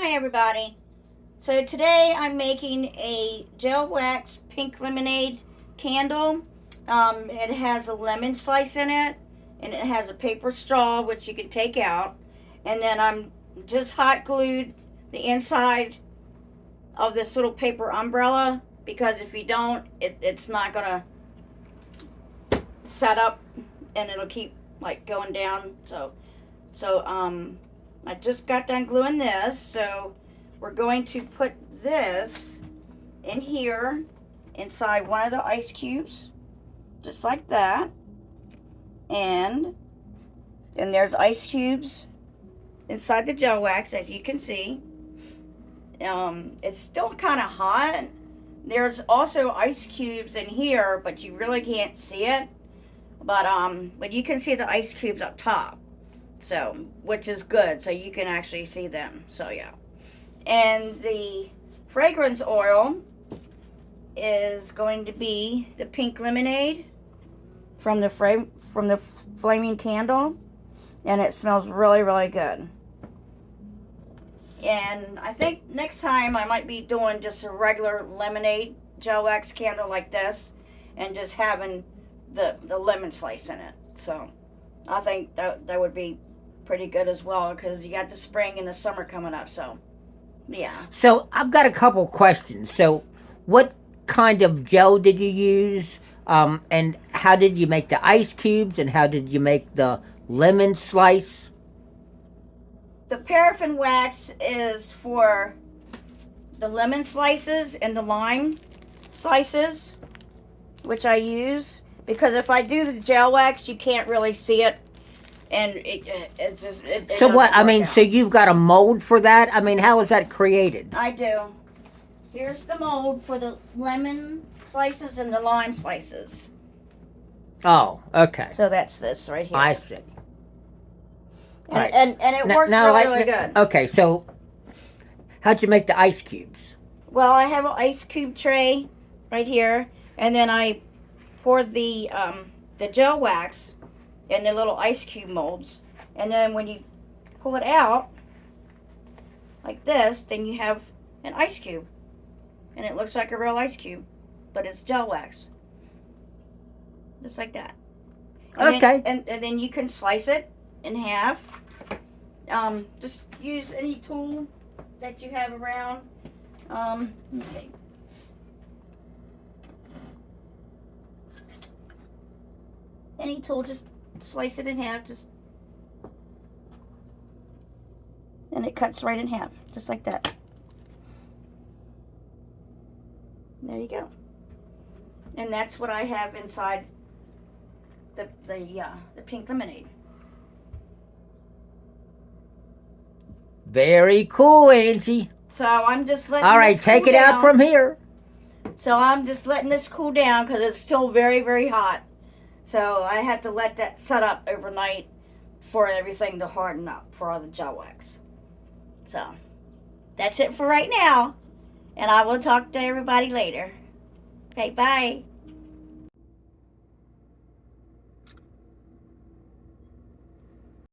Hi everybody. So today I'm making a gel wax pink lemonade candle. It has a lemon slice in it, and it has a paper straw which you can take out. And then I'm just hot glued the inside of this little paper umbrella, because if you don't, it's not gonna set up and it'll keep like going down. So I just got done gluing this, so we're going to put this in here inside one of the ice cubes, just like that. And there's ice cubes inside the gel wax, as you can see. It's still kind of hot. There's also ice cubes in here, but you really can't see it. But you can see the ice cubes up top. So, which is good, so you can actually see them. So yeah. And the fragrance oil is going to be the pink lemonade from the flaming candle, and it smells really, really good. And I think next time I might be doing just a regular lemonade gel wax candle like this, and just having the lemon slice in it. So I think that would be pretty good as well, because you got the spring and the summer coming up. So yeah. So I've got a couple questions. So what kind of gel did you use? And how did you make the ice cubes? And how did you make the lemon slice? The paraffin wax is for the lemon slices and the lime slices, which I use, because if I do the gel wax, you can't really see it. And it's just... So what, out. So you've got a mold for that? I mean, how is that created? I do. Here's the mold for the lemon slices and the lime slices. Oh, okay. So that's this right here. I see. And it works really good. Okay, so how'd you make the ice cubes? Well, I have an ice cube tray right here, and then I pour the gel wax in the little ice cube molds, and then when you pull it out like this, then you have an ice cube, and it looks like a real ice cube, but it's gel wax, just like that. And okay. Then, and then you can slice it in half. Just use any tool that you have around. Let's see. Any tool, just slice it in half, and it cuts right in half, just like that. There you go. And that's what I have inside the pink lemonade. Very cool, Angie. So I'm just letting. All right, take it out from here. So I'm just letting this cool down because it's still very, very hot. So I have to let that set up overnight for everything to harden up for all the gel wax. So that's it for right now. And I will talk to everybody later. Okay, bye.